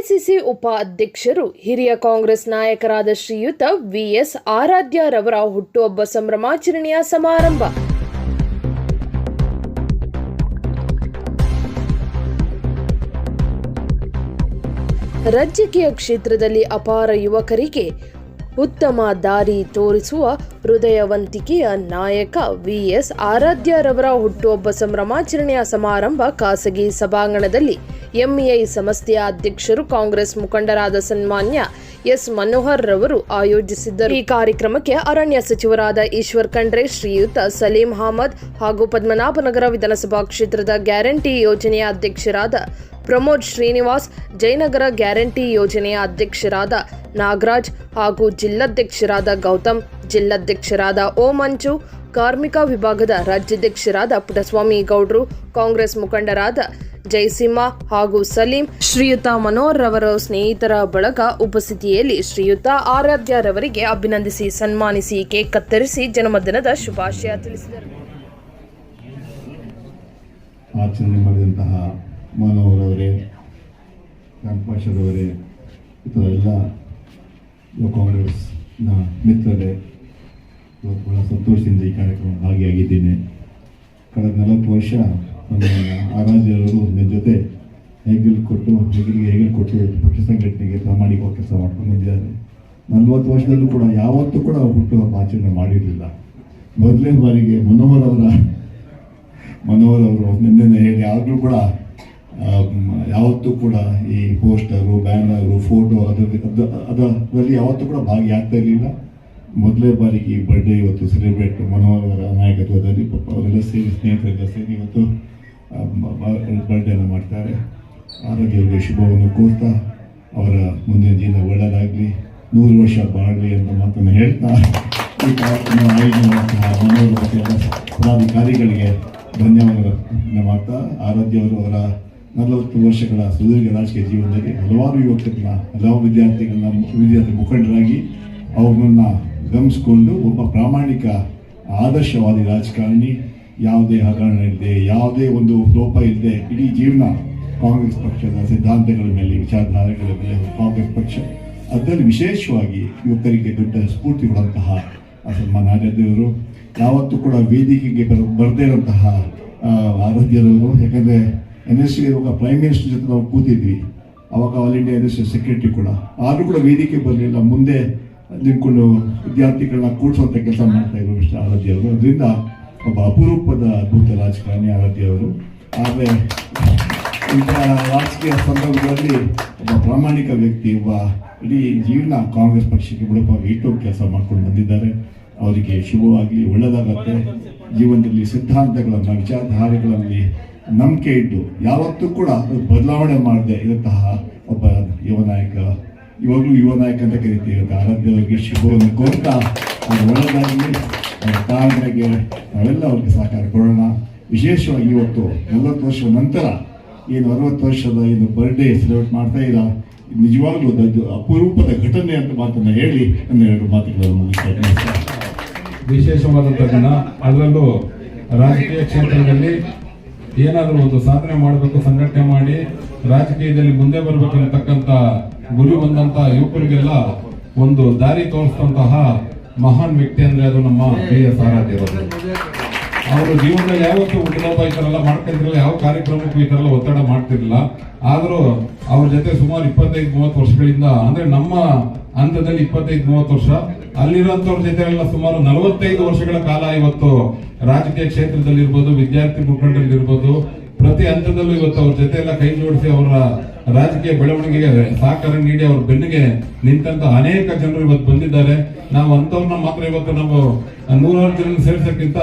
KPCC ಉಪಾಧ್ಯಕ್ಷರು ಹಿರಿಯ ಕಾಂಗ್ರೆಸ್ ನಾಯಕರಾದ ಶ್ರೀಯುತ ವಿಎಸ್ ಆರಾಧ್ಯರವರ ಹುಟ್ಟುಹಬ್ಬ ಸಂಭ್ರಮಾಚರಣೆಯ ಸಮಾರಂಭ. ರಾಜಕೀಯ ಕ್ಷೇತ್ರದಲ್ಲಿ ಅಪಾರ ಯುವಕರಿಗೆ ಉತ್ತಮ ದಾರಿ ತೋರಿಸುವ ಹೃದಯವಂತಿಕೆಯ ನಾಯಕ ವಿಎಸ್ ಆರಾಧ್ಯರವರ ಹುಟ್ಟುಹಬ್ಬ ಸಂಭ್ರಮಾಚರಣೆಯ ಸಮಾರಂಭ ಖಾಸಗಿ ಸಭಾಂಗಣದಲ್ಲಿ ಎಂಇಐ ಸಂಸ್ಥೆಯ ಅಧ್ಯಕ್ಷರು ಕಾಂಗ್ರೆಸ್ ಮುಖಂಡರಾದ ಸನ್ಮಾನ್ಯ ಎಸ್ ಮನೋಹರ್ ರವರು ಆಯೋಜಿಸಿದ್ದರು. ಈ ಕಾರ್ಯಕ್ರಮಕ್ಕೆ ಅರಣ್ಯ ಸಚಿವರಾದ ಈಶ್ವರ್ ಖಂಡ್ರೆ, ಶ್ರೀಯುತ ಸಲೀಂ ಅಹಮದ್ ಹಾಗೂ ಪದ್ಮನಾಭನಗರ ವಿಧಾನಸಭಾ ಕ್ಷೇತ್ರದ ಗ್ಯಾರಂಟಿ ಯೋಜನೆಯ ಅಧ್ಯಕ್ಷರಾದ ಪ್ರಮೋದ್ ಶ್ರೀನಿವಾಸ್, ಜಯನಗರ ಗ್ಯಾರಂಟಿ ಯೋಜನೆಯ ಅಧ್ಯಕ್ಷರಾದ ನಾಗರಾಜ್ ಹಾಗೂ ಜಿಲ್ಲಾಧ್ಯಕ್ಷರಾದ ಗೌತಮ್, ಜಿಲ್ಲಾಧ್ಯಕ್ಷರಾದ ಓ ಮಂಜು, ಕಾರ್ಮಿಕ ವಿಭಾಗದ ರಾಜ್ಯಾಧ್ಯಕ್ಷರಾದ ಪುಟ್ಟಸ್ವಾಮಿ ಗೌಡ್ರು, ಕಾಂಗ್ರೆಸ್ ಮುಖಂಡರಾದ ಜಯಸಿಂಹ ಹಾಗೂ ಸಲೀಂ, ಶ್ರೀಯುತ ಮನೋಹರ್ ರವರ ಸ್ನೇಹಿತರ ಬಳಗ ಉಪಸ್ಥಿತಿಯಲ್ಲಿ ಶ್ರೀಯುತ ಆರಾಧ್ಯರವರಿಗೆ ಅಭಿನಂದಿಸಿ ಸನ್ಮಾನಿಸಿ ಕೇಕ್ ಕತ್ತರಿಸಿ ಜನ್ಮದಿನದ ಶುಭಾಶಯ ತಿಳಿಸಿದರು. ಆಚರಣೆ ಮಾಡಿದಂತಹ ಮನೋಹರ್ ಅವರೇ, ಪಕ್ಷದವರೇ, ಇತರ ಎಲ್ಲ ಕಾಂಗ್ರೆಸ್ನ ಮಿತ್ರರೇ, ಇವತ್ತು ಬಹಳ ಸಂತೋಷದಿಂದ ಈ ಕಾರ್ಯಕ್ರಮ ಭಾಗಿಯಾಗಿದ್ದೇನೆ. ಕಳೆದ 40 ವರ್ಷ ಆರಾಧ್ಯರವರು ನನ್ನ ಜೊತೆ ಹೆಗಲು ಕೊಟ್ಟು ಪಕ್ಷ ಸಂಘಟನೆಗೆ ಪ್ರಾಮಾಣಿಕವಾಗಿ ಕೆಲಸ ಮಾಡ್ಕೊಂಡು ಬಂದಿದ್ದಾರೆ. 40 ವರ್ಷದಲ್ಲೂ ಕೂಡ ಯಾವತ್ತೂ ಕೂಡ ಹುಟ್ಟುಹಬ್ಬ ಆಚರಣೆ ಮಾಡಿರಲಿಲ್ಲ. ಮೊದಲನೇ ಬಾರಿಗೆ ಮನೋಹರ್ ಅವರು ನಿನ್ನೆ ಹೇಳಿ ಯಾವಾಗಲೂ ಕೂಡ ಯಾವತ್ತೂ ಕೂಡ ಈ ಪೋಸ್ಟರು, ಬ್ಯಾನರು, ಫೋಟೋ ಅದರಲ್ಲಿ ಯಾವತ್ತೂ ಕೂಡ ಭಾಗಿಯಾಗ್ತಾ ಇರಲಿಲ್ಲ. ಮೊದಲನೇ ಬಾರಿಗೆ ಈ ಬರ್ಡೇ ಇವತ್ತು ಸೆಲೆಬ್ರೇಟ್ ಮನೋಹರ್ ಅವರ ನಾಯಕತ್ವದಲ್ಲಿ ಅವರೆಲ್ಲ ಸೇರಿ ಸ್ನೇಹಿತರೆಲ್ಲ ಸೇರಿ ಇವತ್ತು ಬರ್ಡೇನ ಮಾಡ್ತಾರೆ. ಆರೋಗ್ಯವರಿಗೆ ಶುಭವನ್ನು ಕೋರ್ತಾ ಅವರ ಮುಂದಿನ ಜೀವನ ಒಳ್ಳೆಯದಾಗಲಿ, 100 ವರ್ಷ ಬಾಳಲಿ ಅಂತ ಮಾತನ್ನು ಹೇಳ್ತಾ ಈ ಕಾರ್ಯಕ್ರಮ ಆಯೋಜನೆ ಮಾಡ್ತಾ ಮನೋಹರ್ ಮತ್ತು ಎಲ್ಲ ಪದಾಧಿಕಾರಿಗಳಿಗೆ ಧನ್ಯವಾದಗಳನ್ನು ಮಾಡ್ತಾ, ಆರಾಧ್ಯವರು ಅವರ 40 ವರ್ಷಗಳ ಸುದೀರ್ಘ ರಾಜಕೀಯ ಜೀವನದಲ್ಲಿ ಹಲವಾರು ಯುವಕರನ್ನ, ಹಲವು ವಿದ್ಯಾರ್ಥಿ ಮುಖಂಡರಾಗಿ ಅವ್ರನ್ನ ಗಮನಿಸಿಕೊಂಡು ಒಬ್ಬ ಪ್ರಾಮಾಣಿಕ ಆದರ್ಶವಾದಿ ರಾಜಕಾರಣಿ, ಯಾವುದೇ ಹಗರಣ ಇಲ್ಲದೆ, ಯಾವುದೇ ಒಂದು ಲೋಪ ಇಲ್ಲದೆ ಇಡೀ ಜೀವನ ಕಾಂಗ್ರೆಸ್ ಪಕ್ಷದ ಸಿದ್ಧಾಂತಗಳ ಮೇಲೆ, ವಿಚಾರಧಾರೆಗಳ ಮೇಲೆ ಕಾಂಗ್ರೆಸ್ ಪಕ್ಷ ಅದರಲ್ಲಿ ವಿಶೇಷವಾಗಿ ಯುವಕರಿಗೆ ದೊಡ್ಡ ಸ್ಫೂರ್ತಿ ಕೊಡುವಂತಹ ಸನ್ಮಾನ್ಯ ಆರಾಧ್ಯವರು, ಯಾವತ್ತೂ ಕೂಡ ವೇದಿಕೆಗೆ ಬರದೇ ಇರುವಂತಹ ಆರಾಧ್ಯರವರು. ಯಾಕಂದರೆ NSC ಇರುವಾಗ ಪ್ರೈಮ್ ಮಿನಿಸ್ಟರ್ ಜೊತೆ ನಾವು ಕೂತಿದ್ವಿ, ಅವಾಗ ಆಲ್ ಇಂಡಿಯಾ NSC ಸೆಕ್ರೆಟರಿ ಕೂಡ, ಆದರೂ ಕೂಡ ವೇದಿಕೆ ಬರಲಿಲ್ಲ, ಮುಂದೆ ನಿಂತ್ಕೊಂಡು ವಿದ್ಯಾರ್ಥಿಗಳನ್ನ ಕೂಡಿಸುವಂಥ ಕೆಲಸ ಮಾಡ್ತಾ ಇದ್ರು ಮಿಸ್ಟರ್ ಆರಾಧ್ಯವರು. ಅದರಿಂದ ಒಬ್ಬ ಅಪರೂಪದ ಅದ್ಭುತ ರಾಜಕಾರಣಿ ಆರಾಧ್ಯವರು. ಆದರೆ ಇಂಥ ರಾಜಕೀಯ ಸಂದರ್ಭದಲ್ಲಿ ಒಬ್ಬ ಪ್ರಾಮಾಣಿಕ ವ್ಯಕ್ತಿ, ಒಬ್ಬ ಇಡೀ ಜೀವನ ಕಾಂಗ್ರೆಸ್ ಪಕ್ಷಕ್ಕೆ ಮುಡುಪಾಗಿ ಇಟ್ಟು ಕೆಲಸ ಮಾಡ್ಕೊಂಡು ಬಂದಿದ್ದಾರೆ. ಅವರಿಗೆ ಶುಭವಾಗಲಿ, ಒಳ್ಳೆಯದಾಗತ್ತೆ. ಜೀವನದಲ್ಲಿ ಸಿದ್ಧಾಂತಗಳನ್ನು, ವಿಚಾರಧಾರೆಗಳಲ್ಲಿ ನಂಬಿಕೆ ಇದ್ದು ಯಾವತ್ತೂ ಕೂಡ ಬದಲಾವಣೆ ಮಾಡದೆ ಇರುವಂತಹ ಒಬ್ಬ ಯುವ ನಾಯಕ, ಇವಾಗಲೂ ಯುವ ನಾಯಕ ಅಂತ ಕರಿತೀವಿ. ಆರಾಧ್ಯರಿಗೆ ಶುಭವನ್ನು ಕೋರ್ತಾ ಅವ್ರು ಒಳ್ಳೆಯದಾಗಲಿ, ಅವರ ತಾಳ್ಮೆಗೆ ನಾವೆಲ್ಲ ಅವ್ರಿಗೆ ಸಹಕಾರ ಕೊಡೋಣ. ವಿಶೇಷವಾಗಿ ಇವತ್ತು 40 ವರ್ಷದ ನಂತರ ಏನು 60 ವರ್ಷದ ಏನು ಬರ್ಡೇ ಸೆಲೆಬ್ರೇಟ್ ಮಾಡ್ತಾ ಇಲ್ಲ, ನಿಜವಾಗ್ಲೂ ಅದು ಅಪರೂಪದ ಘಟನೆ ಅಂತ ಮಾತನ್ನು ಹೇಳಿ ನನ್ನ 2 ಮಾತುಗಳನ್ನು ಮುಗಿಸ್ತಾ ವಿಶೇಷವಾದಂಥ ದಿನ. ಅದರಲ್ಲೂ ರಾಜಕೀಯ ಕ್ಷೇತ್ರದಲ್ಲಿ ಏನಾದರೂ ಒಂದು ಸಾಧನೆ ಮಾಡಬೇಕು, ಸಂಘಟನೆ ಮಾಡಿ ರಾಜಕೀಯದಲ್ಲಿ ಮುಂದೆ ಬರಬೇಕನ್ನತಕ್ಕಂಥ ಗುರಿ ಬಂದಂತ ಯುವಕರಿಗೆಲ್ಲ ಒಂದು ದಾರಿ ತೋರಿಸಿದಂತಹ ಮಹಾನ್ ವ್ಯಕ್ತಿ ಅಂದ್ರೆ ಅದು ನಮ್ಮ ವಿಎಸ್ ಆರಾಧ್ಯರವರು. ಅವರು ಜೀವನದಲ್ಲಿ ಯಾವತ್ತೂ ಉದ್ಯೋಗ ಈ ಥರ ಎಲ್ಲ ಮಾಡ್ತಿರ್ಲಿಲ್ಲ, ಯಾವ ಕಾರ್ಯಕ್ರಮಕ್ಕೂ ಈ ಥರ ಎಲ್ಲ ಒತ್ತಡ ಮಾಡ್ತಿರ್ಲಿಲ್ಲ. ಆದರೂ ಅವ್ರ ಜೊತೆ ಸುಮಾರು 25-30 ವರ್ಷಗಳಿಂದ, ಅಂದ್ರೆ ನಮ್ಮ ಹಂತದಲ್ಲಿ 25-30 ವರ್ಷ, ಅಲ್ಲಿರುವಂತವ್ರ ಜೊತೆ ಎಲ್ಲ ಸುಮಾರು 45 ವರ್ಷಗಳ ಕಾಲ ಇವತ್ತು ರಾಜಕೀಯ ಕ್ಷೇತ್ರದಲ್ಲಿರ್ಬೋದು, ವಿದ್ಯಾರ್ಥಿ ಮುಖಂಡರಿರ್ಬೋದು, ಪ್ರತಿ ಹಂತದಲ್ಲೂ ಇವತ್ತು ಅವ್ರ ಜೊತೆ ಎಲ್ಲ ಕೈ ಜೋಡಿಸಿ ಅವರ ರಾಜಕೀಯ ಬೆಳವಣಿಗೆಗೆ ಸಹಕಾರ ನೀಡಿ ಅವ್ರ ಬೆನ್ನಿಗೆ ನಿಂತ ಅನೇಕ ಜನರು ಇವತ್ತು ಬಂದಿದ್ದಾರೆ. ನಾವು ಅಂತವ್ರನ್ನ ಮಾತ್ರ ಇವತ್ತು ನಾವು 100 ಜನ ಸೇರ್ಸಕ್ಕಿಂತ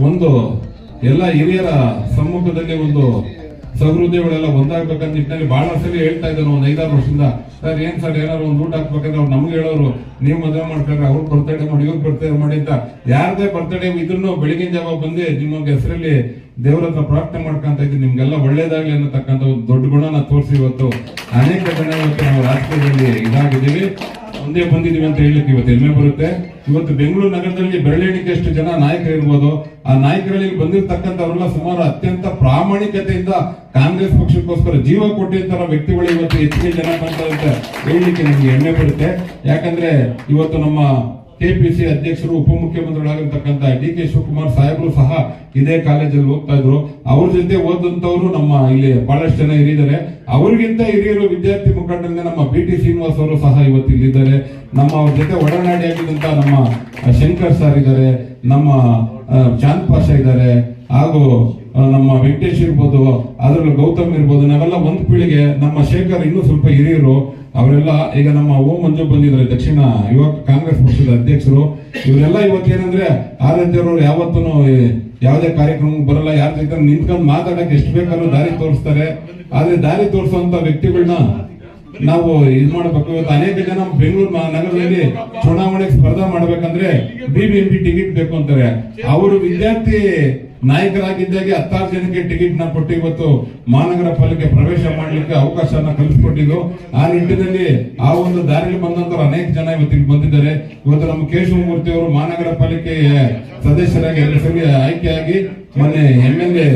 ಒಂದು ಎಲ್ಲ ಹಿರಿಯರ ಸಮ್ಮುಖದಲ್ಲಿ ಒಂದು ಸಹೃದಯಗಳೆಲ್ಲ ಒಂದಾಗ್ಬೇಕಂತ ನಿಟ್ಟಿನಲ್ಲಿ ಬಹಳ ಸರಿ ಹೇಳ್ತಾ ಇದ್ದಾರೆ. ಒಂದು 5-6 ವರ್ಷದಿಂದ, ಸರ್ ಏನ್ ಸರ್ ಏನಾದ್ರು ಒಂದು ಊಟ ಹಾಕ್ಬೇಕಂದ್ರೆ ಅವ್ರು ನಮ್ಗೆ ಹೇಳೋರು, ನೀವು ಮದುವೆ ಮಾಡ್ಕೊಂಡ್ರೆ ಅವ್ರು ಬರ್ತಡೇ ಮಾಡಿ, ಇವ್ರು ಬರ್ತಡೇ ಮಾಡಿ ಅಂತ. ಯಾರದೇ ಬರ್ತಡೇ ಇದ್ರೂ ಬೆಳಗಿನ ಜಾವ ಬಂದು ನಿಮ್ಮ ಹೆಸರಲ್ಲಿ ದೇವರ ಹತ್ರ ಪ್ರಾರ್ಥನೆ ಮಾಡ್ಕೊಂತ ಇದ್ವಿ, ನಿಮ್ಗೆಲ್ಲ ಒಳ್ಳೇದಾಗ್ಲಿ ಅನ್ನತಕ್ಕಂಥ ಒಂದು ದೊಡ್ಡ ಗುಣನ ತೋರಿಸಿ ಇವತ್ತು ಅನೇಕ ಜನ ಇವತ್ತು ನಾವು ರಾಜಕೀಯದಲ್ಲಿ ಇದಾಗಿದ್ದೀವಿ. ಒಂದೇ ಬಂದಿದೀವಿ ಅಂತ ಹೇಳಲಿಕ್ಕೆ ಇವತ್ತು ಹೆಮ್ಮೆ ಬರುತ್ತೆ. ಇವತ್ತು ಬೆಂಗಳೂರು ನಗರದಲ್ಲಿ ಬೆರಳೆಣಿಕೆಯಷ್ಟು ಜನ ನಾಯಕರು ಇರ್ಬೋದು. ಆ ನಾಯಕರಲ್ಲಿ ಬಂದಿರತಕ್ಕಂಥವರೆಲ್ಲ ಸುಮಾರು ಅತ್ಯಂತ ಪ್ರಾಮಾಣಿಕತೆಯಿಂದ ಕಾಂಗ್ರೆಸ್ ಪಕ್ಷಕ್ಕೋಸ್ಕರ ಜೀವ ಕೊಟ್ಟಿರ್ತಾರ ವ್ಯಕ್ತಿಗಳು ಇವತ್ತು ಹೆಚ್ಚಿಗೆ ಜನ ಕಾಣ್ತಾರೆ ಅಂತ ಹೇಳಲಿಕ್ಕೆ ನಮ್ಗೆ ಹೆಮ್ಮೆ ಬರುತ್ತೆ. ಯಾಕಂದ್ರೆ ಇವತ್ತು ನಮ್ಮ ಕೆಪಿಸಿ ಅಧ್ಯಕ್ಷರು ಉಪಮುಖ್ಯಮಂತ್ರಿಗಳಾಗಿರ್ತಕ್ಕಂಥ DK ಶಿವಕುಮಾರ್ ಸಾಹೇಬರು ಸಹ ಇದೇ ಕಾಲೇಜಲ್ಲಿ ಓದ್ತಾ ಇದ್ರು. ಅವ್ರ ಜೊತೆ ಓದಂತವ್ರು ನಮ್ಮ ಇಲ್ಲಿ ಬಹಳಷ್ಟು ಜನ ಹಿರಿದ್ದಾರೆ. ಅವ್ರಿಗಿಂತ ಹಿರಿಯರು ವಿದ್ಯಾರ್ಥಿ ಮುಖಂಡರಿಂದ ನಮ್ಮ BT ಶ್ರೀನಿವಾಸ್ ಅವರು ಸಹ ಇವತ್ತು ಇಲ್ಲಿದ್ದಾರೆ. ನಮ್ಮ ಅವ್ರ ಜೊತೆ ಒಡನಾಡಿ ಆಗಿದ್ದಂತ ನಮ್ಮ ಶಂಕರ್ ಸರ್ ಇದ್ದಾರೆ, ನಮ್ಮ ಚಾಂದ್ ಪಾಷಾ ಇದ್ದಾರೆ, ಹಾಗೂ ನಮ್ಮ ವೆಂಕಟೇಶ್ ಇರ್ಬೋದು, ಅದ್ರಲ್ಲಿ ಗೌತಮ್ ಇರ್ಬೋದು. ನಾವೆಲ್ಲ ಒಂದು ಪೀಳಿಗೆ. ನಮ್ಮ ಶೇಖರ್ ಇನ್ನೂ ಸ್ವಲ್ಪ ಹಿರಿಯರು. ಅವರೆಲ್ಲ ಈಗ ನಮ್ಮ ಓಂ ಮಂಜು ಬಂದಿದ್ದಾರೆ, ದಕ್ಷಿಣ ಯುವ ಕಾಂಗ್ರೆಸ್ ಪಕ್ಷದ ಅಧ್ಯಕ್ಷರು. ಇವರೆಲ್ಲ ಇವತ್ತೇನಂದ್ರೆ ಆರಾಧ್ಯರವರು ಯಾವತ್ತೂ ಯಾವುದೇ ಕಾರ್ಯಕ್ರಮಕ್ಕೆ ಬರಲ್ಲ, ಯಾರ ಜೊತೆ ನಿಂತ್ಕೊಂಡು ಮಾತಾಡಕ್ಕೆ ಎಷ್ಟು ಬೇಕಾದ್ರೂ ದಾರಿ ತೋರಿಸ್ತಾರೆ. ಆದ್ರೆ ದಾರಿ ತೋರಿಸುವಂತ ವ್ಯಕ್ತಿಗಳನ್ನ ನಾವು ಇದು ಮಾಡಬೇಕು. ಇವತ್ತು ಅನೇಕ ಜನ ಬೆಂಗಳೂರು ನಗರದಲ್ಲಿ ಚುನಾವಣೆಗೆ ಸ್ಪರ್ಧೆ ಮಾಡ್ಬೇಕಂದ್ರೆ BBMP ಟಿಕೆಟ್ ಬೇಕು ಅಂತಾರೆ. ಅವರು ವಿದ್ಯಾರ್ಥಿ ನಾಯಕರಾಗಿದ್ದಾಗೆ 16 ಜನಕ್ಕೆ ಟಿಕೆಟ್ ನ ಕೊಟ್ಟು ಇವತ್ತು ಮಹಾನಗರ ಪಾಲಿಕೆ ಪ್ರವೇಶ ಮಾಡಲಿಕ್ಕೆ ಅವಕಾಶನ ಕಲ್ಪಿಸಿಕೊಟ್ಟಿದ್ದು. ಆ ನಿಟ್ಟಿನಲ್ಲಿ ಆ ಒಂದು ದಾರಿಯಲ್ಲಿ ಬಂದಂತವ್ರು ಅನೇಕ ಜನ ಇವತ್ತು ಇಲ್ಲಿ ಬಂದಿದ್ದಾರೆ. ಇವತ್ತು ನಮ್ಮ ಕೇಶವಮೂರ್ತಿ ಅವರು ಮಹಾನಗರ ಪಾಲಿಕೆ ಸದಸ್ಯರಾಗಿ 2 ಸಲ ಆಯ್ಕೆಯಾಗಿ ಮೊನ್ನೆ MLA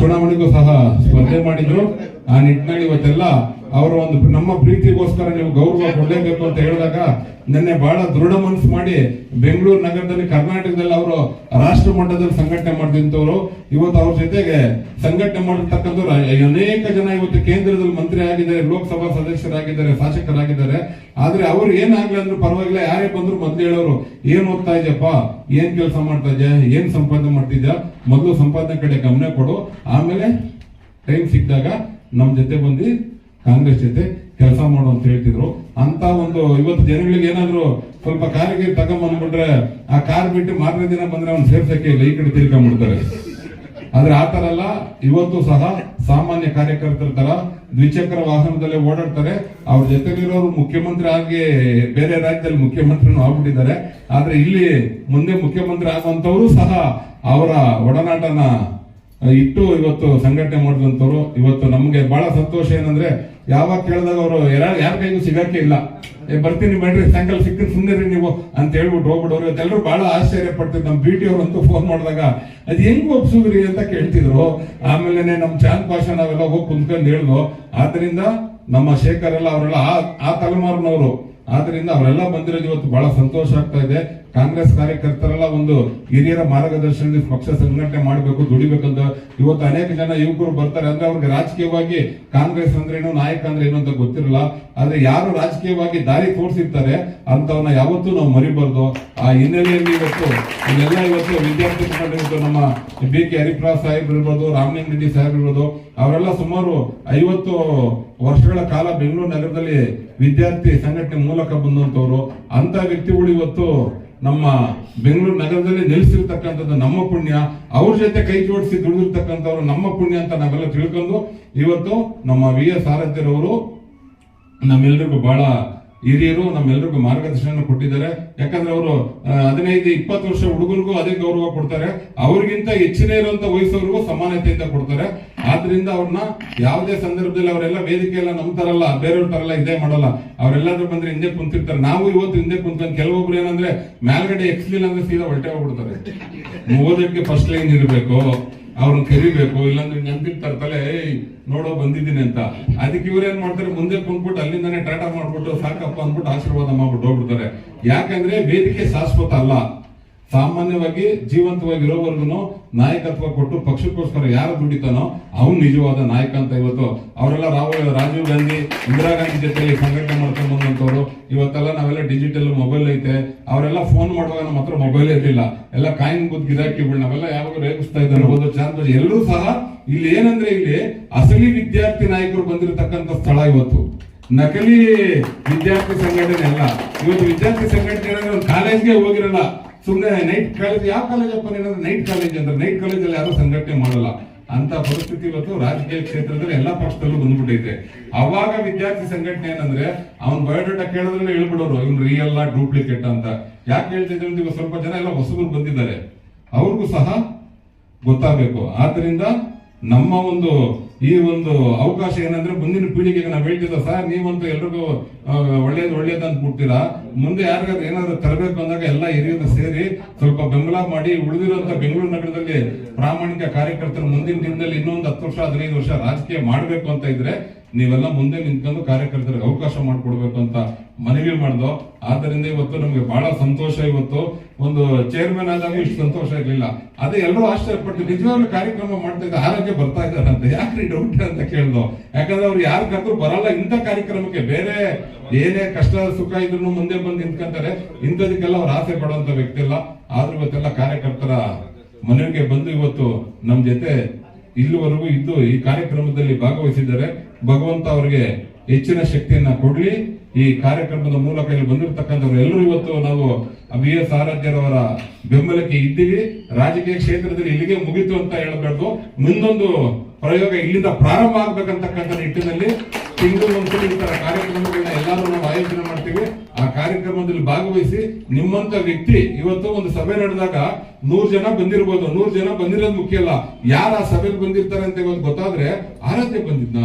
ಚುನಾವಣೆಗೂ ಸಹ ಸ್ಪರ್ಧೆ ಮಾಡಿದ್ರು. ಆ ನಿಟ್ಟಿನಲ್ಲಿ ಇವತ್ತೆಲ್ಲ ಅವರ ಒಂದು ನಮ್ಮ ಪ್ರೀತಿಗೋಸ್ಕರ ನೀವು ಗೌರವ ಕೊಡಲೇಬೇಕು ಅಂತ ಹೇಳಿದಾಗ ನಿನ್ನೆ ಬಹಳ ದೃಢ ಮನಸ್ಸು ಮಾಡಿ ಬೆಂಗಳೂರು ನಗರದಲ್ಲಿ ಕರ್ನಾಟಕದಲ್ಲಿ ಅವರು ರಾಷ್ಟ್ರ ಮಟ್ಟದಲ್ಲಿ ಸಂಘಟನೆ ಮಾಡಿದಂತವ್ರು. ಇವತ್ತು ಅವ್ರ ಜೊತೆಗೆ ಸಂಘಟನೆ ಮಾಡಿರ್ತಕ್ಕಂಥವ್ರು ಅನೇಕ ಜನ ಇವತ್ತು ಕೇಂದ್ರದಲ್ಲಿ ಮಂತ್ರಿ ಆಗಿದ್ದಾರೆ, ಲೋಕಸಭಾ ಸದಸ್ಯರಾಗಿದ್ದಾರೆ, ಶಾಸಕರಾಗಿದ್ದಾರೆ. ಆದ್ರೆ ಅವ್ರು ಏನಾಗ್ಲಿ ಅಂದ್ರೂ ಪರವಾಗಿಲ್ಲ, ಯಾರೇ ಬಂದ್ರು ಮೊದ್ಲು ಹೇಳೋರು ಏನ್ ಓದ್ತಾ ಇದೆಯಪ್ಪ, ಏನ್ ಕೆಲಸ ಮಾಡ್ತಾ ಇದ್ಯಾ, ಏನ್ ಸಂಪಾದನೆ ಮಾಡ್ತಿದ್ಯಾ, ಮೊದಲು ಸಂಪಾದನೆ ಕಡೆ ಗಮನ ಕೊಡು, ಆಮೇಲೆ ಟೈಮ್ ಸಿಕ್ಕಿದಾಗ ನಮ್ ಜೊತೆ ಬಂದು ಕಾಂಗ್ರೆಸ್ ಜೊತೆ ಕೆಲಸ ಮಾಡು ಅಂತ ಹೇಳ್ತಿದ್ರು. ಅಂತ ಒಂದು ಇವತ್ತು ಜನಗಳಿಗೆ ಏನಾದ್ರು ಸ್ವಲ್ಪ ಕಾರಿಗೆ ತಗೊಂಡ್ಬಂದ್ಬಿಟ್ರೆ ಆ ಕಾರ್ ಬಿಟ್ಟು ಮಾರನೇ ದಿನ ಬಂದ್ರೆ ಅವ್ನು ಸೇರ್ಸಕ್ಕೆ ಇಲ್ಲ, ಈ ಕಡೆ ತಿರ್ಕೊಂಡ್ಬಿಡ್ತಾರೆ. ಆದ್ರೆ ಆತರ ಅಲ್ಲ, ಇವತ್ತು ಸಹ ಸಾಮಾನ್ಯ ಕಾರ್ಯಕರ್ತರ ತರ ದ್ವಿಚಕ್ರ ವಾಹನದಲ್ಲಿ ಓಡಾಡ್ತಾರೆ. ಅವ್ರ ಜೊತೆಲಿರೋರು ಮುಖ್ಯಮಂತ್ರಿ ಆಗಿ ಬೇರೆ ರಾಜ್ಯದಲ್ಲಿ ಮುಖ್ಯಮಂತ್ರಿನೂ ಆಗ್ಬಿಟ್ಟಿದ್ದಾರೆ. ಆದ್ರೆ ಇಲ್ಲಿ ಮುಂದೆ ಮುಖ್ಯಮಂತ್ರಿ ಆಗುವಂತವರು ಸಹ ಅವರ ಒಡನಾಟನ ಇಟ್ಟು ಇವತ್ತು ಸಂಘಟನೆ ಮಾಡಿದಂತವ್ರು. ಇವತ್ತು ನಮ್ಗೆ ಬಹಳ ಸಂತೋಷ ಏನಂದ್ರೆ ಯಾವಾಗ ಕೇಳಿದಾಗ ಅವರು ಯಾರ ಕೈಗೂ ಸಿಗಕ್ಕೆ ಇಲ್ಲ, ಬರ್ತೀನಿ ಬೇಡ್ರಿ ಸಾಯಂಕಾಲ ಸಿಗ್ತೀನಿ ಸುಮ್ಮನೆ ನೀವು ಅಂತ ಹೇಳ್ಬಿಟ್ಟು ಹೋಗ್ಬಿಡೋರು. ಎಲ್ಲರೂ ಬಹಳ ಆಶ್ಚರ್ಯ ಪಡ್ತಿದ್ರು. ನಮ್ಮ BT ಅವರಂತೂ ಫೋನ್ ಮಾಡಿದಾಗ ಅದ್ ಹೆಂಗ್ ಒಪ್ಸುದ್ರಿ ಅಂತ ಕೇಳ್ತಿದ್ರು. ಆಮೇಲೆ ನಮ್ ಚಾಂದ್ ಪಾಷಾ ನಾವೆಲ್ಲ ಹೋಗಿ ಕುಂತ್ಕೊಂಡು ಹೇಳ್ದು. ಆದ್ರಿಂದ ನಮ್ಮ ಶೇಖರ್ ಎಲ್ಲ ಅವರೆಲ್ಲ ಆ ತಲೆಮಾರಿನವರು. ಆದ್ರಿಂದ ಅವರೆಲ್ಲ ಬಂದಿರೋದು ಇವತ್ತು ಬಹಳ ಸಂತೋಷ ಆಗ್ತಾ ಇದೆ. ಕಾಂಗ್ರೆಸ್ ಕಾರ್ಯಕರ್ತರೆಲ್ಲ ಒಂದು ಹಿರಿಯರ ಮಾರ್ಗದರ್ಶನದಲ್ಲಿ ಪಕ್ಷ ಸಂಘಟನೆ ಮಾಡಬೇಕು, ದುಡಿಬೇಕಂತ ಇವತ್ತು ಅನೇಕ ಜನ ಯುವಕರು ಬರ್ತಾರೆ. ಅಂದ್ರೆ ಅವ್ರಿಗೆ ರಾಜಕೀಯವಾಗಿ ಕಾಂಗ್ರೆಸ್ ಅಂದ್ರೆ ಏನು, ನಾಯಕ ಅಂದ್ರೆ ಏನು ಅಂತ ಗೊತ್ತಿರಲ್ಲ. ಆದ್ರೆ ಯಾರು ರಾಜಕೀಯವಾಗಿ ದಾರಿ ತೋರಿಸಿರ್ತಾರೆ ಅಂತವನ್ನ ಯಾವತ್ತೂ ನಾವು ಮರಿಬಾರ್ದು. ಆ ಹಿನ್ನೆಲೆಯಲ್ಲಿ ಇವತ್ತು ವಿದ್ಯಾರ್ಥಿ ಮುಖಂಡರು ನಮ್ಮ BK ಹರಿಪ್ರಸಾದ್ ಸಾಹೇಬ್ ಇರ್ಬೋದು, ರಾಮಲಿಂಗ ರೆಡ್ಡಿ ಸಾಹೇಬ್ ಇರ್ಬೋದು, ಅವರೆಲ್ಲ ಸುಮಾರು 50 ವರ್ಷಗಳ ಕಾಲ ಬೆಂಗಳೂರು ನಗರದಲ್ಲಿ ವಿದ್ಯಾರ್ಥಿ ಸಂಘಟನೆ ಮೂಲಕ ಬಂದಂತವ್ರು. ಅಂತ ವ್ಯಕ್ತಿಗಳು ಇವತ್ತು ನಮ್ಮ ಬೆಂಗಳೂರು ನಗರದಲ್ಲಿ ನೆಲೆಸಿರ್ತಕ್ಕಂಥದ್ದು ನಮ್ಮ ಪುಣ್ಯ. ಅವ್ರ ಜೊತೆ ಕೈ ಜೋಡಿಸಿ ದುಡಿದಿರ್ತಕ್ಕಂಥವ್ರು ನಮ್ಮ ಪುಣ್ಯ ಅಂತ ನಾವೆಲ್ಲ ತಿಳ್ಕೊಂಡು ಇವತ್ತು ನಮ್ಮ VS ಆರಾಧ್ಯರವರು ನಮ್ಮೆಲ್ಲರಿಗೂ ಬಹಳ ಹಿರಿಯರು, ನಮ್ಮೆಲ್ಲರಿಗೂ ಮಾರ್ಗದರ್ಶನ ಕೊಟ್ಟಿದ್ದಾರೆ. ಯಾಕಂದ್ರೆ ಅವರು 15-20 ವರ್ಷ ಹುಡುಗರಿಗೂ ಅದೇ ಗೌರವ ಕೊಡ್ತಾರೆ, ಅವ್ರಿಗಿಂತ ಹೆಚ್ಚಿನ ಇರುವಂತ ವಯಸ್ಸವ್ರಿಗೂ ಸಮಾನತೆಯಿಂದ ಕೊಡ್ತಾರೆ. ಆದ್ರಿಂದ ಅವ್ರನ್ನ ಯಾವುದೇ ಸಂದರ್ಭದಲ್ಲಿ ಅವರೆಲ್ಲ ವೇದಿಕೆಯೆಲ್ಲ ನಂಬ್ತಾರಲ್ಲ, ಬೇರೆಯವ್ರ ತರಲ್ಲ ಇದೇ ಮಾಡಲ್ಲ. ಅವರೆಲ್ಲಾದ್ರೂ ಬಂದ್ರೆ ಹಿಂದೆ ಕುಂತಿರ್ತಾರೆ. ನಾವು ಇವತ್ತು ಹಿಂದೆ ಕುಂತ್ಕೊಂಡು ಕೆಲವೊಬ್ರು ಏನಂದ್ರೆ ಮೇಲ್ಗಡೆ ಎಕ್ಸ್ಲಿಲ್ಲ ಅಂದ್ರೆ ಸೀದಾ ಹೊರಟೆ ಹೋಗ್ಬಿಡ್ತಾರೆ. ಓದಕ್ಕೆ ಫಸ್ಟ್ ಲೈನ್ ಇರಬೇಕು, ಅವ್ರನ್ನ ಕರಿಬೇಕು, ಇಲ್ಲಾಂದ್ರೆ ನೆನ್ಪಿರ್ತಾರೆ ತಲೆ ನೋಡೋ ಬಂದಿದ್ದೀನಿ ಅಂತ. ಅದಕ್ಕೆ ಇವ್ರೇನ್ ಮಾಡ್ತಾರೆ, ಮುಂದೆ ಕುಂತ್ಬಿಟ್ಟು ಅಲ್ಲಿಂದಾನೆ ಟಾಟಾ ಮಾಡ್ಬಿಟ್ಟು ಸಾಕಪ್ಪ ಅಂದ್ಬಿಟ್ಟು ಆಶೀರ್ವಾದ ಮಾಡ್ಬಿಟ್ಟು ಹೋಗ್ಬಿಡ್ತಾರೆ. ಯಾಕಂದ್ರೆ ವೇದಿಕೆ ಶಾಶ್ವತ ಅಲ್ಲ. ಸಾಮಾನ್ಯವಾಗಿ ಜೀವಂತವಾಗಿರೋವರೆಗೂ ನಾಯಕತ್ವ ಕೊಟ್ಟು ಪಕ್ಷಕ್ಕೋಸ್ಕರ ಯಾರು ದುಡಿತಾನೋ ಅವ್ನು ನಿಜವಾದ ನಾಯಕ ಅಂತ. ಇವತ್ತು ಅವರೆಲ್ಲ ರಾಜೀವ್ ಗಾಂಧಿ, ಇಂದಿರಾ ಗಾಂಧಿ ಜೊತೆಲಿ ಸಂಘಟನೆ ಮಾಡ್ಕೊಂಡು ಬಂದಂತವ್ರು. ಇವತ್ತೆಲ್ಲ ನಾವೆಲ್ಲ ಡಿಜಿಟಲ್ ಮೊಬೈಲ್ ಐತೆ. ಅವರೆಲ್ಲ ಫೋನ್ ಮಾಡುವಾಗ ನಮ್ಮ ಹತ್ರ ಮೊಬೈಲ್ ಇರಲಿಲ್ಲ, ಎಲ್ಲ ಕಾಯಿನ್ ಬುದ್ ಗಿರಾಕಿಗಳು ನಾವೆಲ್ಲ ಯಾವಾಗ ರೇಗಿಸ್ತಾ ಇದ್ದಾರೆ. ಓದೋ ಚಾನ್ಸ್ ಎಲ್ಲರೂ ಸಹ ಇಲ್ಲಿ ಏನಂದ್ರೆ ಇಲ್ಲಿ ಅಸಲಿ ವಿದ್ಯಾರ್ಥಿ ನಾಯಕರು ಬಂದಿರತಕ್ಕಂಥ ಸ್ಥಳ. ಇವತ್ತು ನಕಲಿ ವಿದ್ಯಾರ್ಥಿ ಸಂಘಟನೆ ಅಲ್ಲ. ಇವತ್ತು ವಿದ್ಯಾರ್ಥಿ ಸಂಘಟನೆ ಒಂದು ಕಾಲೇಜ್ಗೆ ಹೋಗಿರಲ್ಲ, ಸುಮ್ಮನೆ ನೈಟ್ ಕಾಲೇಜ್. ಯಾವ ಕಾಲೇಜ್ ಅಪ್ಪ ಏನಂದ್ರೆ ನೈಟ್ ಕಾಲೇಜ್ ಅಂದ್ರೆ ನೈಟ್ ಕಾಲೇಜಲ್ಲಿ ಯಾರು ಸಂಘಟನೆ ಮಾಡಲ್ಲ. ಅಂತ ಪರಿಸ್ಥಿತಿ ಇವತ್ತು ರಾಜಕೀಯ ಕ್ಷೇತ್ರದಲ್ಲಿ ಎಲ್ಲಾ ಪಕ್ಷದಲ್ಲೂ ಬಂದ್ಬಿಟ್ಟೈತೆ. ಅವಾಗ ವಿದ್ಯಾರ್ಥಿ ಸಂಘಟನೆ ಏನಂದ್ರೆ ಅವ್ನ್ ಬಯೋಡೇಟಾ ಕೇಳಿದ್ರೆ ಹೇಳ್ಬಿಡೋರು ಇವ್ನು ರಿಯಲ್ ಡೂಪ್ಲಿಕೇಟ್ ಅಂತ. ಯಾಕೆ ಹೇಳ್ತಿದ್ರು ಅಂತ ಸ್ವಲ್ಪ ಜನ ಎಲ್ಲ ಹೊಸಬರು ಬಂದಿದ್ದಾರೆ, ಅವ್ರಿಗೂ ಸಹ ಗೊತ್ತಾಗಬೇಕು. ಆದ್ರಿಂದ ನಮ್ಮ ಒಂದು ಈ ಒಂದು ಅವಕಾಶ ಏನಂದ್ರೆ ಮುಂದಿನ ಪೀಳಿಗೆಗೆ ನಾವು ಹೇಳ್ತಿದ್ದ ಸರ್ ನೀವಂತೂ ಎಲ್ರಿಗೂ ಒಳ್ಳೇದು ಅಂತ ಬಿಡ್ತೀರಾ, ಮುಂದೆ ಯಾರಿಗಾದ್ರು ಏನಾದ್ರು ತರಬೇಕು ಬಂದಾಗ ಎಲ್ಲ ಹಿರಿಯರು ಸೇರಿ ಸ್ವಲ್ಪ ಬೆಂಬಲ ಮಾಡಿ ಉಳಿದಿರುವಂತ ಬೆಂಗಳೂರು ನಗರದಲ್ಲಿ ಪ್ರಾಮಾಣಿಕ ಕಾರ್ಯಕರ್ತರು ಮುಂದಿನ ದಿನದಲ್ಲಿ ಇನ್ನೊಂದು 10 ವರ್ಷ 15 ವರ್ಷ ರಾಜಕೀಯ ಮಾಡಬೇಕು ಅಂತ ಇದ್ರೆ ನೀವೆಲ್ಲ ಮುಂದೆ ನಿಂತ್ಕೊಂಡು ಕಾರ್ಯಕರ್ತರಿಗೆ ಅವಕಾಶ ಮಾಡಿಕೊಡ್ಬೇಕು ಅಂತ ಮನವಿ ಮಾಡ್ದೋ. ಆದ್ದರಿಂದ ಇವತ್ತು ನಮ್ಗೆ ಬಹಳ ಸಂತೋಷ. ಇವತ್ತು ಒಂದು ಚೇರ್ಮನ್ ಆದಾಗ ಇಷ್ಟು ಸಂತೋಷ ಇರ್ಲಿಲ್ಲ. ಅದೇ ಎಲ್ಲರೂ ಆಶ್ಚರ್ಯಪಟ್ಟು ನಿಜವಾಗ್ಲೂ ಕಾರ್ಯಕ್ರಮ ಮಾಡ್ತಾ ಇದ್ದ ಆರೋಗ್ಯ ಬರ್ತಾ ಇದ್ದಾರೆ ಅಂತ ಯಾಕ್ರಿ ಡೌಟ್ ಅಂತ ಕೇಳ್ದೋ. ಯಾಕಂದ್ರೆ ಅವ್ರು ಯಾರು ಕರೆದ್ರು ಬರಲ್ಲ ಇಂಥ ಕಾರ್ಯಕ್ರಮಕ್ಕೆ, ಬೇರೆ ಏನೇ ಕಷ್ಟ ಸುಖ ಇದ್ರು ಮುಂದೆ ಬಂದು ನಿಂತ್ಕೊಂತಾರೆ. ಇಂಥದಕ್ಕೆಲ್ಲ ಅವ್ರು ಆಸೆ ಪಡುವಂತ ವ್ಯಕ್ತಿ ಇಲ್ಲ. ಆದ್ರೂ ಇವತ್ತೆಲ್ಲ ಕಾರ್ಯಕರ್ತರ ಮನೆಗೆ ಬಂದು ಇವತ್ತು ನಮ್ ಜೊತೆ ಇಲ್ಲಿವರೆಗೂ ಇದ್ದು ಈ ಕಾರ್ಯಕ್ರಮದಲ್ಲಿ ಭಾಗವಹಿಸಿದ್ದಾರೆ. ಭಗವಂತ ಅವರಿಗೆ ಹೆಚ್ಚಿನ ಶಕ್ತಿಯನ್ನ ಕೊಡ್ಲಿ. ಈ ಕಾರ್ಯಕ್ರಮದ ಮೂಲಕ ಇಲ್ಲಿ ಬಂದಿರತಕ್ಕಂಥವ್ರು ಎಲ್ಲರೂ ಇವತ್ತು ನಾವು VS ಆರಾಧ್ಯರವರ ಬೆಂಬಲಕ್ಕೆ ಇದ್ದೀವಿ. ರಾಜಕೀಯ ಕ್ಷೇತ್ರದಲ್ಲಿ ಇಲ್ಲಿಗೆ ಮುಗಿತು ಅಂತ ಹೇಳಬಾರ್ದು, ಮುಂದೊಂದು ಪ್ರಯೋಗ ಇಲ್ಲಿಂದ ಪ್ರಾರಂಭ ಆಗ್ಬೇಕಂತಕ್ಕಂಥ ನಿಟ್ಟಿನಲ್ಲಿ ತಿಂಗಳು ಒಂದ್ಸಲಿ ಈ ತರ ಕಾರ್ಯಕ್ರಮಗಳನ್ನ ಎಲ್ಲರೂ ನಾವು ಆಯೋಜನೆ ಮಾಡ್ತೀವಿ. ಆ ಕಾರ್ಯಕ್ರಮದಲ್ಲಿ ಭಾಗವಹಿಸಿ ನಿಮ್ಮಂತ ವ್ಯಕ್ತಿ ಇವತ್ತು ಒಂದು ಸಭೆ ನಡೆದಾಗ 100 ಜನ ಬಂದಿರ್ಬೋದು, 100 ಜನ ಬಂದಿರೋದು ಮುಖ್ಯ ಅಲ್ಲ, ಯಾರು ಆ ಸಭೆಗೆ ಬಂದಿರ್ತಾರೆ ಅಂತ ಇವತ್ತು ಗೊತ್ತಾದ್ರೆ ಆರಾಧ್ಯ ಬಂದಿದ್ನ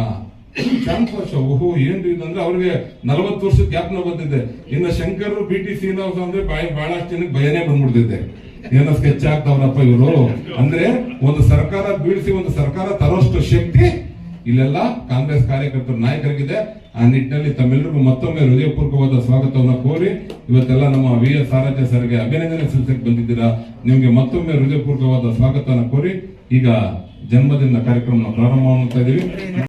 ಚಾನ್ಸ್ ಓಹೋ ಏನ್ರಿ ಇದಂದ್ರೆ ಅವ್ರಿಗೆ 40 ವರ್ಷದ ಗ್ಯಾಪ್ನ ಬಂದಿದೆ. ಇನ್ನು ಶಂಕರ್ BT ಶ್ರೀನಿವಾಸ ಅಂದ್ರೆ ಬಹಳಷ್ಟು ಜನಕ್ಕೆ ಭಯನೇ ಬಂದ್ಬಿಡ್ತಿದ್ದೆ, ಏನೋ ಸ್ಕೆಚ್ ಆಗ್ತಾವ್ರಪ್ಪ ಇವರು ಅಂದ್ರೆ. ಒಂದು ಸರ್ಕಾರ ಬೀಳಿಸಿ ಒಂದು ಸರ್ಕಾರ ತರೋಷ್ಟು ಶಕ್ತಿ ಇಲ್ಲೆಲ್ಲ ಕಾಂಗ್ರೆಸ್ ಕಾರ್ಯಕರ್ತರ ನಾಯಕರಿಗಿದೆ. ಆ ನಿಟ್ಟಿನಲ್ಲಿ ತಮ್ಮೆಲ್ಲರಿಗೂ ಮತ್ತೊಮ್ಮೆ ಹೃದಯಪೂರ್ವಕವಾದ ಸ್ವಾಗತವನ್ನ ಕೋರಿ ಇವತ್ತೆಲ್ಲ ನಮ್ಮ VS ಆರಾಧ್ಯ ಸರ್ಗೆ ಅಭಿನಂದನೆ ಸಲ್ಲಿಸಕ್ಕೆ ಬಂದಿದ್ದೀರಾ. ನಿಮ್ಗೆ ಮತ್ತೊಮ್ಮೆ ಹೃದಯಪೂರ್ವಕವಾದ ಸ್ವಾಗತವನ್ನ ಕೋರಿ ಈಗ ಜನ್ಮದಿನ ಕಾರ್ಯಕ್ರಮ ಪ್ರಾರಂಭ ಮಾಡ್ತಾ ಇದೀವಿ.